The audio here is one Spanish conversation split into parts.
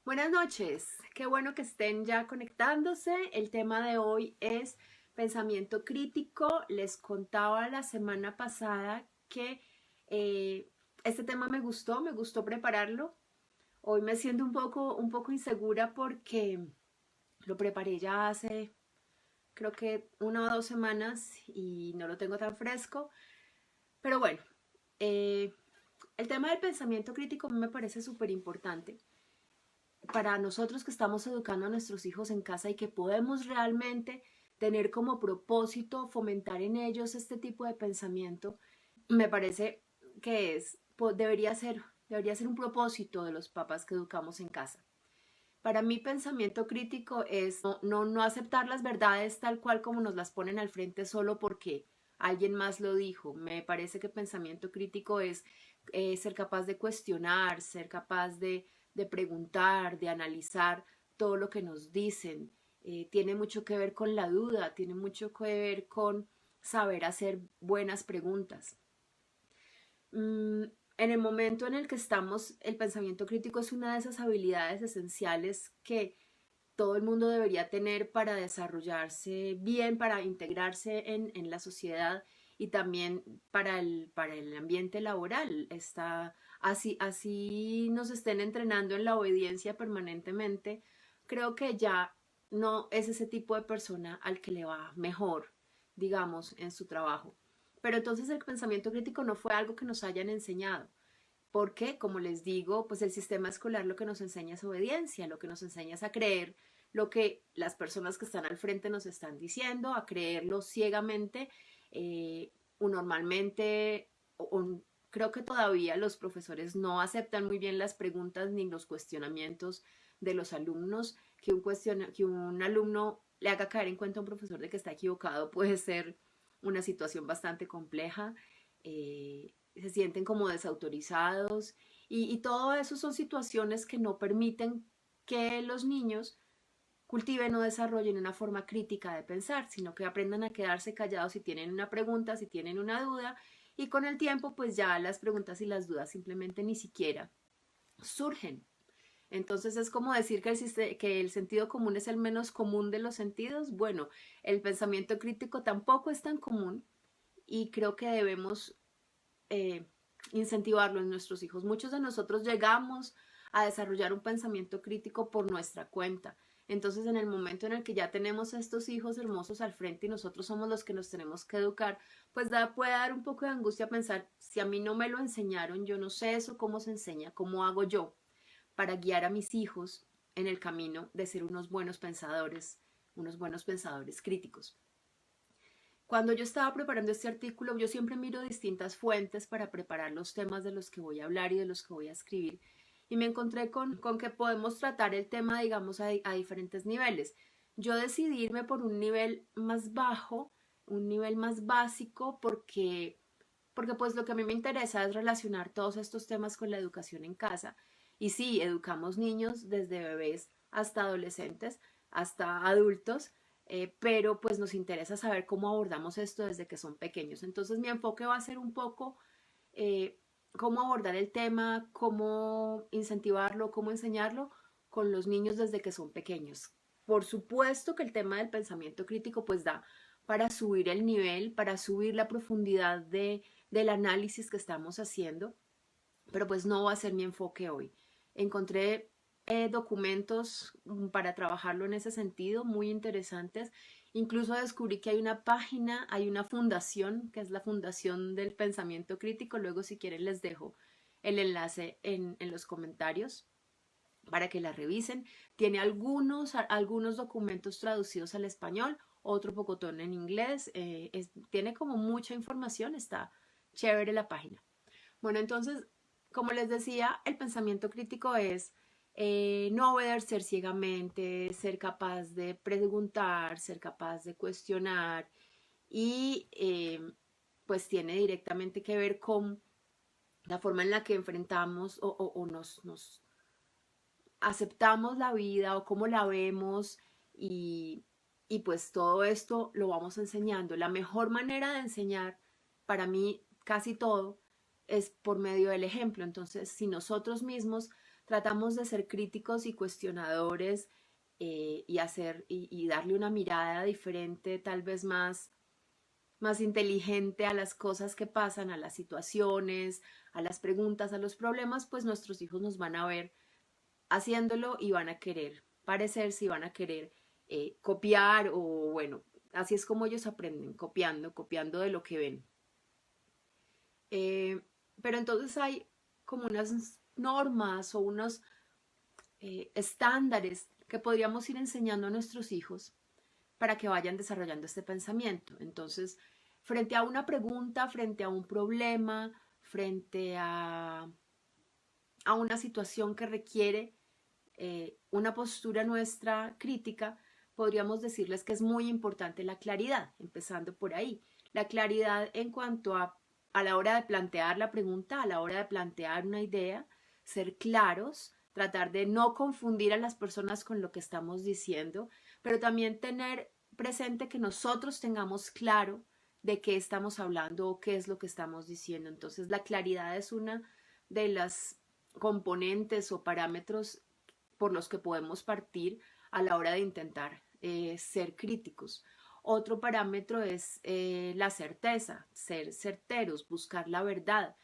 Buenas noches, qué bueno que estén ya conectándose. El tema de hoy es pensamiento crítico. Les contaba la semana pasada que eh, este tema me gustó prepararlo. Hoy me siento un poco insegura porque lo preparé ya hace creo que 1 o 2 semanas y no lo tengo tan fresco. Pero bueno, eh, el tema del pensamiento crítico me parece súper importante para nosotros que estamos educando a nuestros hijos en casa y que podemos realmente tener como propósito fomentar en ellos este tipo de pensamiento, me parece que debería ser un propósito de los papás que educamos en casa. Para mí pensamiento crítico es no aceptar las verdades tal cual como nos las ponen al frente solo porque alguien más lo dijo. Me parece que pensamiento crítico es ser capaz de cuestionar, ser capaz de preguntar, de analizar todo lo que nos dicen. Tiene mucho que ver con la duda, tiene mucho que ver con saber hacer buenas preguntas. Mm, en el momento en el que estamos, el pensamiento crítico es una de esas habilidades esenciales que todo el mundo debería tener para desarrollarse bien, para integrarse en la sociedad y también para el ambiente laboral. Así nos estén entrenando en la obediencia permanentemente, creo que ya no es ese tipo de persona al que le va mejor, digamos, en su trabajo. Pero entonces el pensamiento crítico no fue algo que nos hayan enseñado. Porque, como les digo, pues el sistema escolar lo que nos enseña es obediencia, lo que nos enseña es a creer lo que las personas que están al frente nos están diciendo, a creerlo ciegamente, o normalmente, creo que todavía los profesores no aceptan muy bien las preguntas ni los cuestionamientos de los alumnos, que un alumno le haga caer en cuenta a un profesor de que está equivocado puede ser una situación bastante compleja. Se sienten como desautorizados y todo eso son situaciones que no permiten que los niños cultiven o desarrollen una forma crítica de pensar, sino que aprendan a quedarse callados si tienen una pregunta, si tienen una duda, y con el tiempo pues ya las preguntas y las dudas simplemente ni siquiera surgen. Entonces es como decir que el sentido común es el menos común de los sentidos. Bueno, el pensamiento crítico tampoco es tan común y creo que debemos eh, incentivarlo en nuestros hijos. Muchos de nosotros llegamos a desarrollar un pensamiento crítico por nuestra cuenta. Entonces, en el momento en el que ya tenemos a estos hijos hermosos al frente y nosotros somos los que nos tenemos que educar, pues puede dar un poco de angustia pensar, si a mí no me lo enseñaron, yo no sé eso, cómo se enseña, cómo hago yo para guiar a mis hijos en el camino de ser unos buenos pensadores críticos. Cuando yo estaba preparando este artículo, yo siempre miro distintas fuentes para preparar los temas de los que voy a hablar y de los que voy a escribir. Y me encontré con que podemos tratar el tema, digamos, a diferentes niveles. Yo decidí irme por un nivel más bajo, un nivel más básico, porque pues lo que a mí me interesa es relacionar todos estos temas con la educación en casa. Y sí, educamos niños desde bebés hasta adolescentes, hasta adultos, pero pues nos interesa saber cómo abordamos esto desde que son pequeños. Entonces mi enfoque va a ser un poco eh, cómo abordar el tema, cómo incentivarlo, cómo enseñarlo con los niños desde que son pequeños. Por supuesto que el tema del pensamiento crítico pues da para subir el nivel, para subir la profundidad del análisis que estamos haciendo, pero pues no va a ser mi enfoque hoy. Encontré documentos para trabajarlo en ese sentido, muy interesantes. Incluso descubrí que hay una página, hay una fundación, que es la Fundación del Pensamiento Crítico. Luego, si quieren, les dejo el enlace en los comentarios para que la revisen. Tiene algunos documentos traducidos al español, otro pocotón en inglés. Tiene como mucha información, está chévere la página. Bueno, entonces, como les decía, el pensamiento crítico es no obedecer ciegamente, ser capaz de preguntar, ser capaz de cuestionar y pues tiene directamente que ver con la forma en la que enfrentamos o nos aceptamos la vida o cómo la vemos y pues todo esto lo vamos enseñando. La mejor manera de enseñar, para mí, casi todo, es por medio del ejemplo. Entonces, si nosotros mismos tratamos de ser críticos y cuestionadores y darle una mirada diferente, tal vez más inteligente a las cosas que pasan, a las situaciones, a las preguntas, a los problemas, pues nuestros hijos nos van a ver haciéndolo y van a querer parecerse y van a querer copiar o bueno, así es como ellos aprenden, copiando de lo que ven. Eh, pero entonces hay como unas normas o unos estándares que podríamos ir enseñando a nuestros hijos para que vayan desarrollando este pensamiento. Entonces, frente a una pregunta, frente a un problema, frente a una situación que requiere una postura nuestra crítica, podríamos decirles que es muy importante la claridad, empezando por ahí. La claridad en cuanto a la hora de plantear la pregunta, a la hora de plantear una idea, ser claros, tratar de no confundir a las personas con lo que estamos diciendo, pero también tener presente que nosotros tengamos claro de qué estamos hablando o qué es lo que estamos diciendo. Entonces, la claridad es una de las componentes o parámetros por los que podemos partir a la hora de intentar ser críticos. Otro parámetro es la certeza, ser certeros, buscar la verdad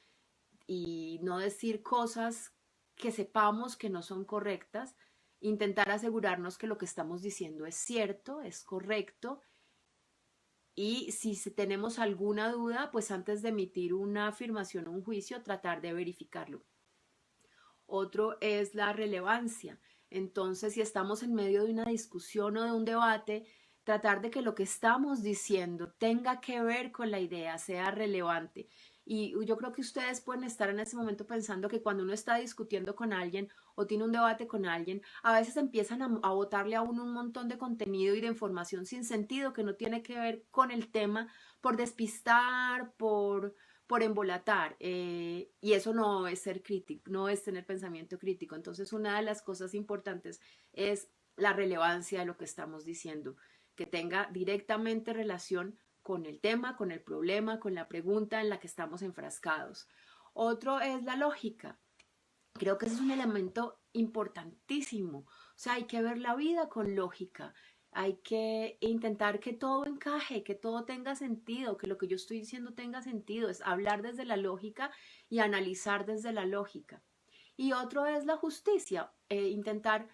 y no decir cosas que sepamos que no son correctas, intentar asegurarnos que lo que estamos diciendo es cierto, es correcto y si tenemos alguna duda, pues antes de emitir una afirmación o un juicio, tratar de verificarlo. Otro es la relevancia. Entonces, si estamos en medio de una discusión o de un debate, tratar de que lo que estamos diciendo tenga que ver con la idea, sea relevante. Y yo creo que ustedes pueden estar en ese momento pensando que cuando uno está discutiendo con alguien o tiene un debate con alguien, a veces empiezan a botarle a uno un montón de contenido y de información sin sentido que no tiene que ver con el tema por despistar, por embolatar y eso no es ser crítico, no es tener pensamiento crítico. Entonces una de las cosas importantes es la relevancia de lo que estamos diciendo, que tenga directamente relación con el tema, con el problema, con la pregunta en la que estamos enfrascados. Otro es la lógica. Creo que ese es un elemento importantísimo. O sea, hay que ver la vida con lógica. Hay que intentar que todo encaje, que todo tenga sentido, que lo que yo estoy diciendo tenga sentido. Es hablar desde la lógica y analizar desde la lógica. Y otro es la justicia, intentar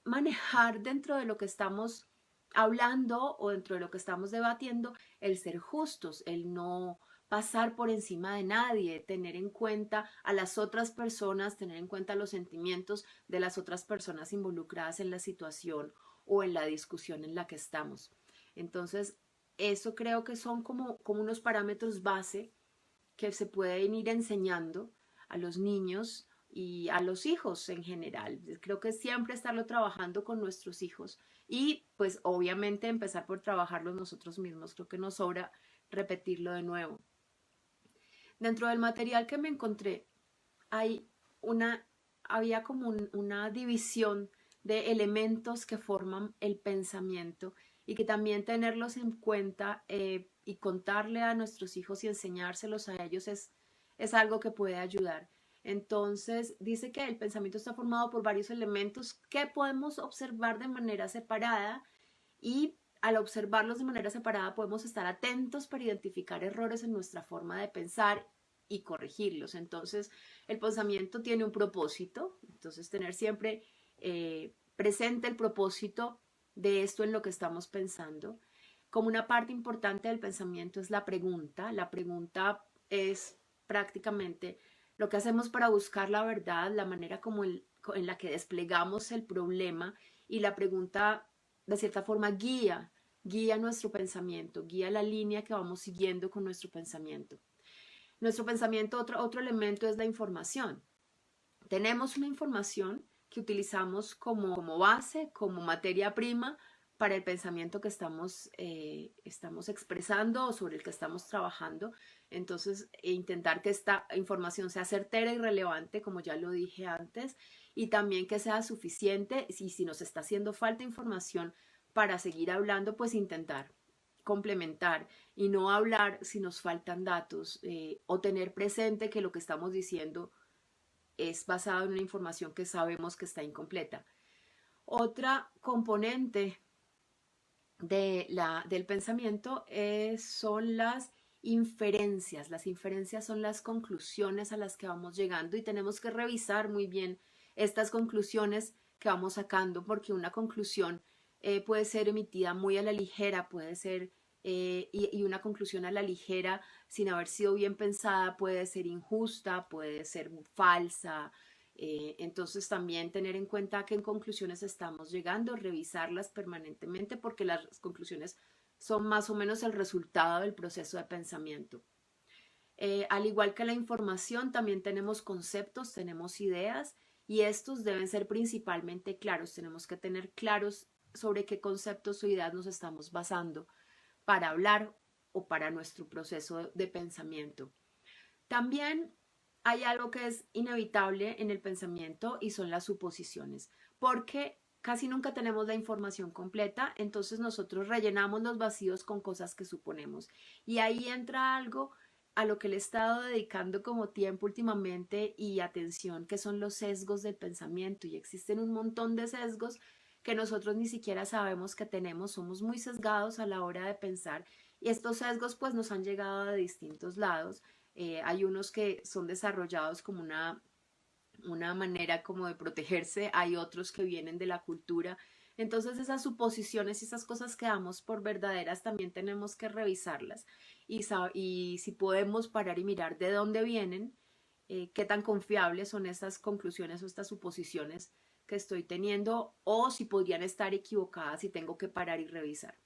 manejar dentro de lo que estamos hablando o dentro de lo que estamos debatiendo, el ser justos, el no pasar por encima de nadie, tener en cuenta a las otras personas, tener en cuenta los sentimientos de las otras personas involucradas en la situación o en la discusión en la que estamos. Entonces, eso creo que son como unos parámetros base que se pueden ir enseñando a los niños y a los hijos en general. Creo que siempre estarlo trabajando con nuestros hijos y pues obviamente empezar por trabajarlos nosotros mismos. Creo que nos sobra repetirlo de nuevo. Dentro del material que me encontré hay había como una división de elementos que forman el pensamiento y que también tenerlos en cuenta y contarle a nuestros hijos y enseñárselos a ellos es algo que puede ayudar. Entonces, dice que el pensamiento está formado por varios elementos que podemos observar de manera separada y al observarlos de manera separada podemos estar atentos para identificar errores en nuestra forma de pensar y corregirlos. Entonces, el pensamiento tiene un propósito, entonces tener siempre presente el propósito de esto en lo que estamos pensando. Como una parte importante del pensamiento es la pregunta. La pregunta es prácticamente lo que hacemos para buscar la verdad, la manera como en la que desplegamos el problema y la pregunta de cierta forma guía nuestro pensamiento, guía la línea que vamos siguiendo con nuestro pensamiento. Nuestro pensamiento, otro elemento es la información. Tenemos una información que utilizamos como base, como materia prima para el pensamiento que estamos expresando o sobre el que estamos trabajando. Entonces, intentar que esta información sea certera y relevante, como ya lo dije antes, y también que sea suficiente. Y si nos está haciendo falta información para seguir hablando, pues intentar complementar y no hablar si nos faltan datos o tener presente que lo que estamos diciendo es basado en una información que sabemos que está incompleta. Otra componente del pensamiento son las inferencias. Las inferencias son las conclusiones a las que vamos llegando y tenemos que revisar muy bien estas conclusiones que vamos sacando, porque una conclusión puede ser emitida muy a la ligera, puede ser, y una conclusión a la ligera sin haber sido bien pensada puede ser injusta, puede ser falsa. Entonces también tener en cuenta a qué conclusiones estamos llegando, revisarlas permanentemente porque las conclusiones son más o menos el resultado del proceso de pensamiento. Al igual que la información, también tenemos conceptos, tenemos ideas y estos deben ser principalmente claros. Tenemos que tener claros sobre qué conceptos o ideas nos estamos basando para hablar o para nuestro proceso de pensamiento. También hay algo que es inevitable en el pensamiento y son las suposiciones, porque casi nunca tenemos la información completa, entonces nosotros rellenamos los vacíos con cosas que suponemos. Y ahí entra algo a lo que le he estado dedicando como tiempo últimamente y atención, que son los sesgos del pensamiento. Y existen un montón de sesgos que nosotros ni siquiera sabemos que tenemos, somos muy sesgados a la hora de pensar y estos sesgos pues nos han llegado de distintos lados. Hay unos que son desarrollados como una manera como de protegerse, hay otros que vienen de la cultura. Entonces esas suposiciones y esas cosas que damos por verdaderas también tenemos que revisarlas y si podemos parar y mirar de dónde vienen, qué tan confiables son estas conclusiones o estas suposiciones que estoy teniendo o si podrían estar equivocadas y tengo que parar y revisar.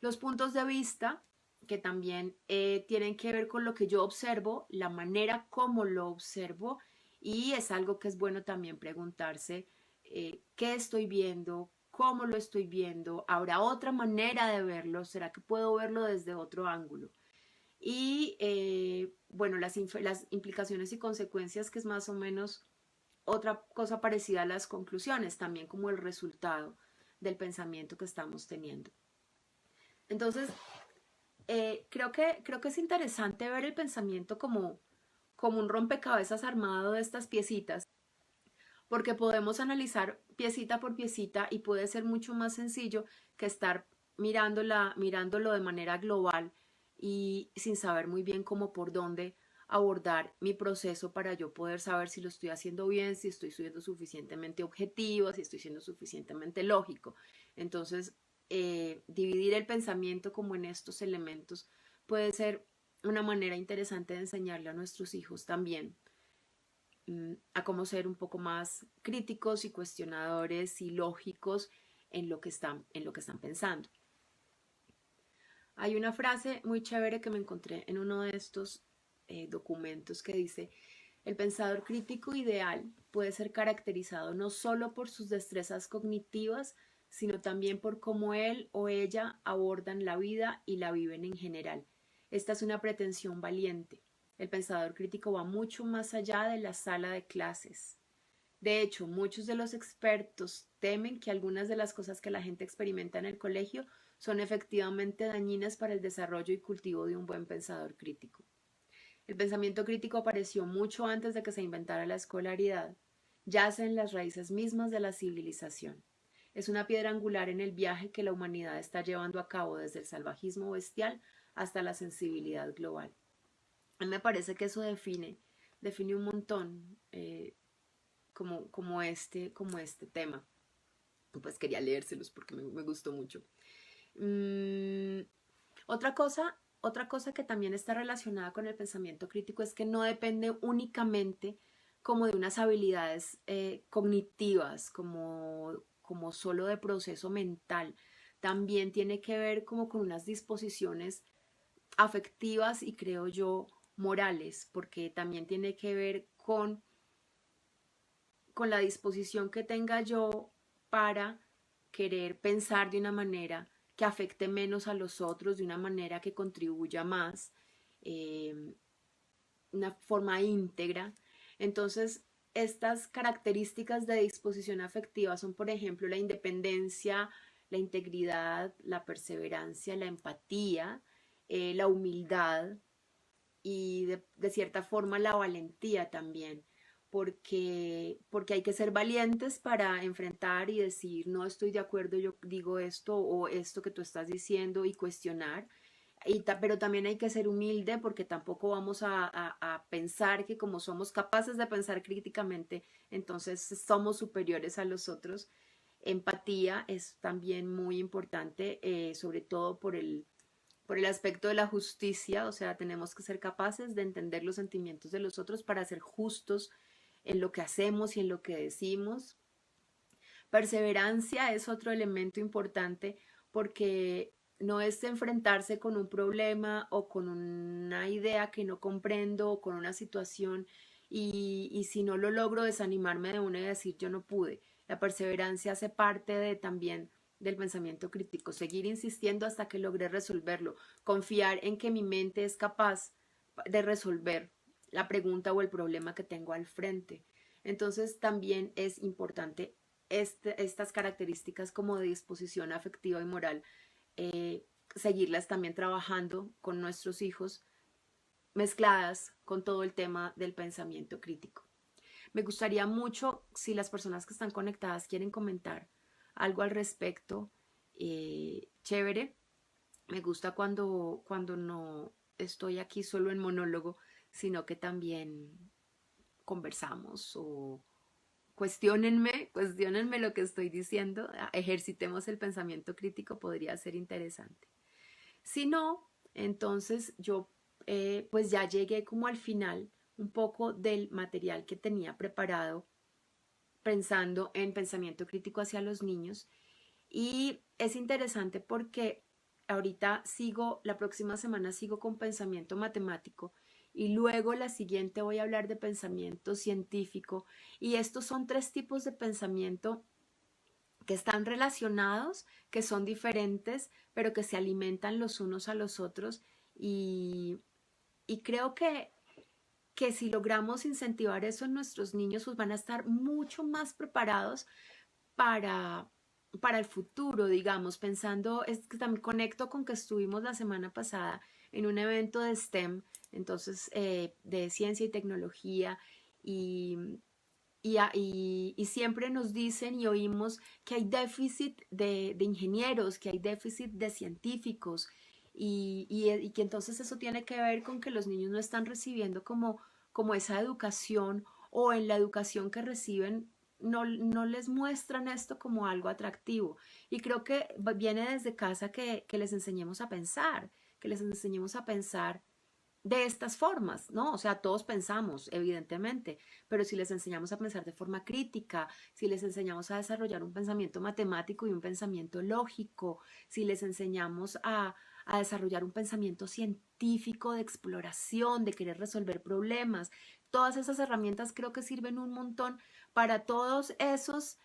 Los puntos de vista que también tienen que ver con lo que yo observo, la manera como lo observo y es algo que es bueno también preguntarse qué estoy viendo, cómo lo estoy viendo, habrá otra manera de verlo, será que puedo verlo desde otro ángulo. Y bueno, las implicaciones y consecuencias que es más o menos otra cosa parecida a las conclusiones, también como el resultado del pensamiento que estamos teniendo. Entonces, creo que es interesante ver el pensamiento como un rompecabezas armado de estas piecitas, porque podemos analizar piecita por piecita y puede ser mucho más sencillo que estar mirándolo de manera global y sin saber muy bien cómo por dónde abordar mi proceso para yo poder saber si lo estoy haciendo bien, si estoy siendo suficientemente objetivo, si estoy siendo suficientemente lógico. Entonces, dividir el pensamiento como en estos elementos puede ser una manera interesante de enseñarle a nuestros hijos también a cómo ser un poco más críticos y cuestionadores y lógicos en lo que están pensando. Hay una frase muy chévere que me encontré en uno de estos documentos que dice, el pensador crítico ideal puede ser caracterizado no solo por sus destrezas cognitivas, sino también por cómo él o ella abordan la vida y la viven en general. Esta es una pretensión valiente. El pensador crítico va mucho más allá de la sala de clases. De hecho, muchos de los expertos temen que algunas de las cosas que la gente experimenta en el colegio son efectivamente dañinas para el desarrollo y cultivo de un buen pensador crítico. El pensamiento crítico apareció mucho antes de que se inventara la escolaridad. Yace en las raíces mismas de la civilización. Es una piedra angular en el viaje que la humanidad está llevando a cabo desde el salvajismo bestial hasta la sensibilidad global. A mí me parece que eso define un montón como este tema. Pues quería leérselos porque me gustó mucho. Otra cosa que también está relacionada con el pensamiento crítico es que no depende únicamente como de unas habilidades cognitivas, como solo de proceso mental. También tiene que ver como con unas disposiciones afectivas y creo yo morales, porque también tiene que ver con la disposición que tenga yo para querer pensar de una manera que afecte menos a los otros, de una manera que contribuya más, eh, una forma íntegra. Entonces, estas características de disposición afectiva son, por ejemplo, la independencia, la integridad, la perseverancia, la empatía, la humildad y de cierta forma la valentía también, porque hay que ser valientes para enfrentar y decir, no estoy de acuerdo, yo digo esto o esto que tú estás diciendo y cuestionar. Pero también hay que ser humilde porque tampoco vamos a pensar que como somos capaces de pensar críticamente, entonces somos superiores a los otros. Empatía es también muy importante, sobre todo por el aspecto de la justicia, o sea, tenemos que ser capaces de entender los sentimientos de los otros para ser justos en lo que hacemos y en lo que decimos. Perseverancia es otro elemento importante porque no es enfrentarse con un problema o con una idea que no comprendo o con una situación y si no lo logro desanimarme de una y decir yo no pude. La perseverancia hace parte de también del pensamiento crítico, seguir insistiendo hasta que logre resolverlo, confiar en que mi mente es capaz de resolver la pregunta o el problema que tengo al frente. Entonces también es importante estas características como de disposición afectiva y moral, seguirlas también trabajando con nuestros hijos, mezcladas con todo el tema del pensamiento crítico. Me gustaría mucho, si las personas que están conectadas quieren comentar algo al respecto, chévere. Me gusta cuando no estoy aquí solo en monólogo, sino que también conversamos o cuestionenme lo que estoy diciendo, ejercitemos el pensamiento crítico, podría ser interesante. Si no, entonces yo pues ya llegué como al final un poco del material que tenía preparado pensando en pensamiento crítico hacia los niños y es interesante porque ahorita la próxima semana sigo con pensamiento matemático y luego la siguiente voy a hablar de pensamiento científico y estos son tres tipos de pensamiento que están relacionados, que son diferentes, pero que se alimentan los unos a los otros y creo que si logramos incentivar eso en nuestros niños, pues van a estar mucho más preparados para, para el futuro, digamos, pensando, es que también conecto con que estuvimos la semana pasada en un evento de STEM, entonces de ciencia y tecnología, y, y siempre nos dicen y oímos que hay déficit de ingenieros, que hay déficit de científicos, y que entonces eso tiene que ver con que los niños no están recibiendo como esa educación o en la educación que reciben no les muestran esto como algo atractivo. Y creo que viene desde casa que les enseñemos a pensar, que les enseñemos a pensar de estas formas, ¿no? O sea, todos pensamos, evidentemente, pero si les enseñamos a pensar de forma crítica, si les enseñamos a desarrollar un pensamiento matemático y un pensamiento lógico, si les enseñamos a desarrollar un pensamiento científico de exploración, de querer resolver problemas, todas esas herramientas creo que sirven un montón para todos esos...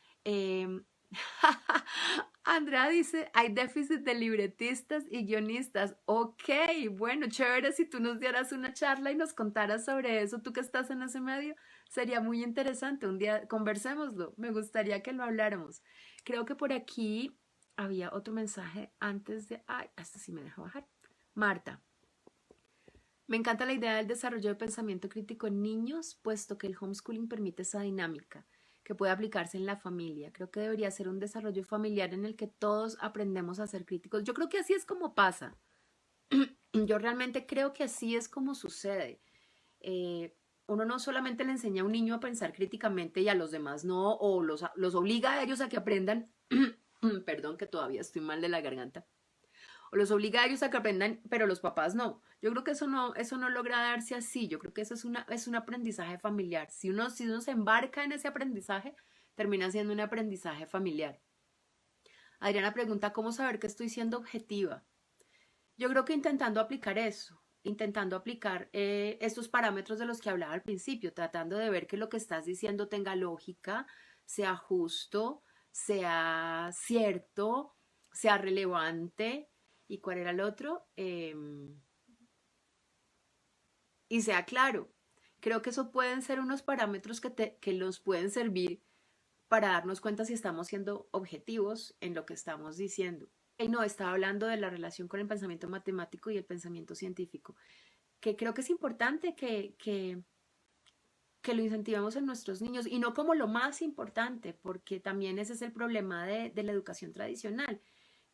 Andrea dice, hay déficit de libretistas y guionistas. Ok, bueno, chévere si tú nos dieras una charla y nos contaras sobre eso, tú que estás en ese medio, sería muy interesante. Un día conversémoslo, me gustaría que lo habláramos. Creo que por aquí había otro mensaje antes de... Ay, hasta sí me deja bajar. Marta, me encanta la idea del desarrollo de pensamiento crítico en niños, puesto que el homeschooling permite esa dinámica que puede aplicarse en la familia. Creo que debería ser un desarrollo familiar en el que todos aprendemos a ser críticos. Yo creo que así es como pasa. Yo realmente creo que así es como sucede. Uno no solamente le enseña a un niño a pensar críticamente y a los demás no, o los obliga a ellos a que aprendan, perdón que todavía estoy mal de la garganta, o los obliga a ellos a que aprendan, pero los papás no. Yo creo que eso no logra darse así. Yo creo que eso es un aprendizaje familiar. Si uno se embarca en ese aprendizaje, termina siendo un aprendizaje familiar. Adriana pregunta, ¿cómo saber que estoy siendo objetiva? Yo creo que intentando aplicar eso, intentando aplicar estos parámetros de los que hablaba al principio, tratando de ver que lo que estás diciendo tenga lógica, sea justo, sea cierto, sea relevante. ¿Y cuál era el otro? Y sea claro. Creo que eso pueden ser unos parámetros que los pueden servir para darnos cuenta si estamos siendo objetivos en lo que estamos diciendo. Y no, estaba hablando de la relación con el pensamiento matemático y el pensamiento científico, que creo que es importante que lo incentivemos en nuestros niños y no como lo más importante, porque también ese es el problema de la educación tradicional,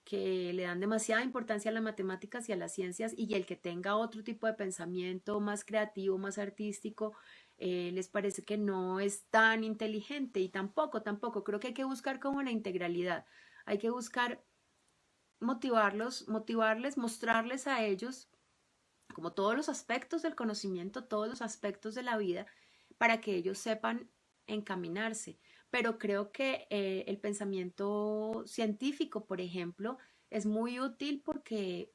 que le dan demasiada importancia a las matemáticas y a las ciencias y el que tenga otro tipo de pensamiento más creativo, más artístico, les parece que no es tan inteligente y tampoco, creo que hay que buscar como la integralidad, hay que buscar motivarles, mostrarles a ellos como todos los aspectos del conocimiento, todos los aspectos de la vida, para que ellos sepan encaminarse. Pero creo que el pensamiento científico, por ejemplo, es muy útil porque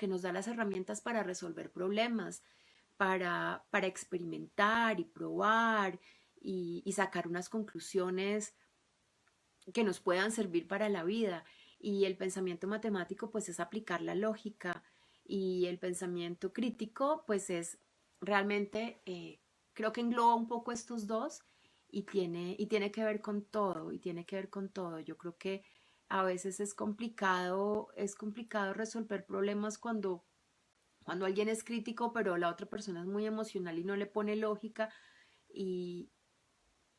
nos da las herramientas para resolver problemas, para experimentar y probar y sacar unas conclusiones que nos puedan servir para la vida. Y el pensamiento matemático pues es aplicar la lógica y el pensamiento crítico pues es realmente, creo que engloba un poco estos dos y tiene que ver con todo, y tiene que ver con todo. Yo creo que a veces es complicado resolver problemas cuando alguien es crítico, pero la otra persona es muy emocional y no le pone lógica y,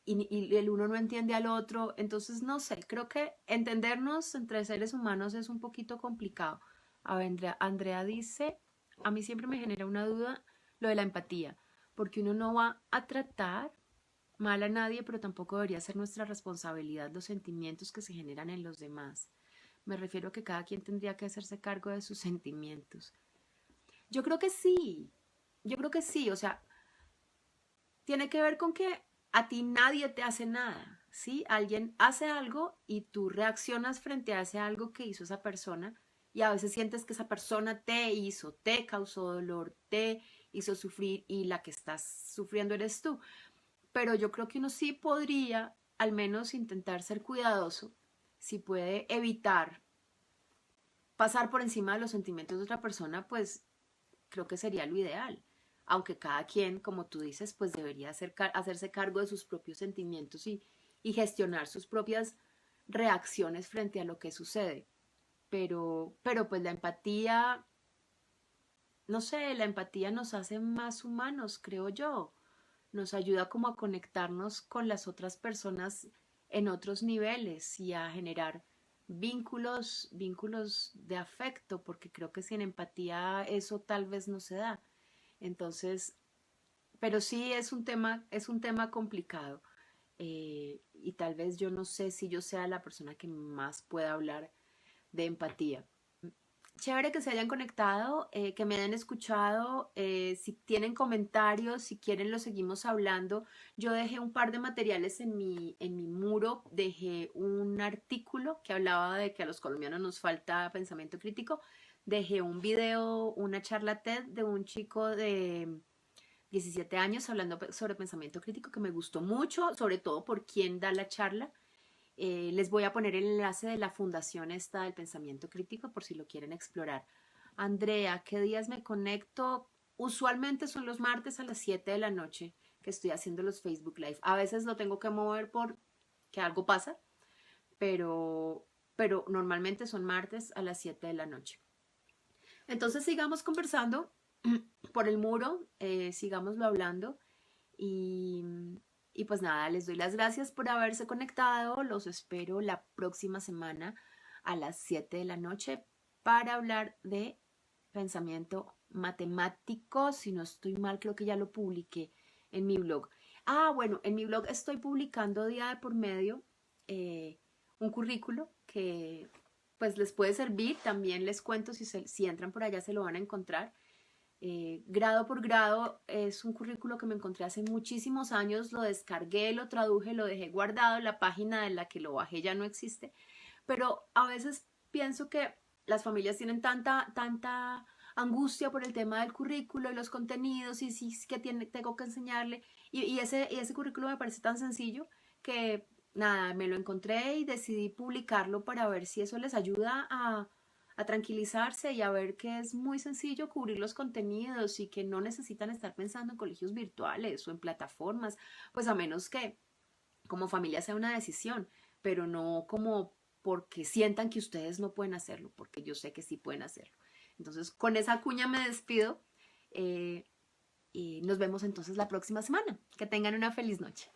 y el uno no entiende al otro. Entonces, no sé, creo que entendernos entre seres humanos es un poquito complicado. A ver, Andrea dice, a mí siempre me genera una duda lo de la empatía, porque uno no va a tratar mal a nadie, pero tampoco debería ser nuestra responsabilidad los sentimientos que se generan en los demás. Me refiero a que cada quien tendría que hacerse cargo de sus sentimientos. Yo creo que sí, yo creo que sí, o sea, tiene que ver con que a ti nadie te hace nada, ¿sí? Alguien hace algo y tú reaccionas frente a ese algo que hizo esa persona y a veces sientes que esa persona te hizo, te causó dolor, te hizo sufrir y la que estás sufriendo eres tú. Pero yo creo que uno sí podría al menos intentar ser cuidadoso, si puede evitar pasar por encima de los sentimientos de otra persona, pues creo que sería lo ideal. Aunque cada quien, como tú dices, pues debería hacerse cargo de sus propios sentimientos y gestionar sus propias reacciones frente a lo que sucede. Pero pues la empatía, no sé, la empatía nos hace más humanos, creo yo. Nos ayuda como a conectarnos con las otras personas en otros niveles y a generar vínculos de afecto, porque creo que sin empatía eso tal vez no se da. Entonces, pero sí es un tema complicado. Y tal vez yo no sé si yo sea la persona que más pueda hablar de empatía. Chévere que se hayan conectado, que me hayan escuchado. Si tienen comentarios, si quieren, lo seguimos hablando. Yo dejé un par de materiales en mi muro. Dejé un artículo que hablaba de que a los colombianos nos falta pensamiento crítico. Dejé un video, una charla TED de un chico de 17 años hablando sobre pensamiento crítico que me gustó mucho, sobre todo por quién da la charla. Les voy a poner el enlace de la fundación esta del pensamiento crítico por si lo quieren explorar. Andrea, ¿qué días me conecto? Usualmente son los martes a las 7 de la noche que estoy haciendo los Facebook Live. A veces lo tengo que mover por que algo pasa, pero normalmente son martes a las 7 de la noche. Entonces sigamos conversando por el muro, sigámoslo hablando y, y pues nada, les doy las gracias por haberse conectado. Los espero la próxima semana a las 7 de la noche para hablar de pensamiento matemático. Si no estoy mal, creo que ya lo publiqué en mi blog. Ah, bueno, en mi blog estoy publicando día de por medio un currículo que pues les puede servir. También les cuento si entran por allá se lo van a encontrar. Grado por grado es un currículo que me encontré hace muchísimos años, lo descargué, lo traduje, lo dejé guardado, la página de la que lo bajé ya no existe, pero a veces pienso que las familias tienen tanta angustia por el tema del currículo y los contenidos y si que tengo que enseñarle y ese currículo me parece tan sencillo que nada, me lo encontré y decidí publicarlo para ver si eso les ayuda a tranquilizarse y a ver que es muy sencillo cubrir los contenidos y que no necesitan estar pensando en colegios virtuales o en plataformas, pues a menos que como familia sea una decisión, pero no como porque sientan que ustedes no pueden hacerlo, porque yo sé que sí pueden hacerlo. Entonces, con esa cuña me despido. Eh, y nos vemos entonces la próxima semana. Que tengan una feliz noche.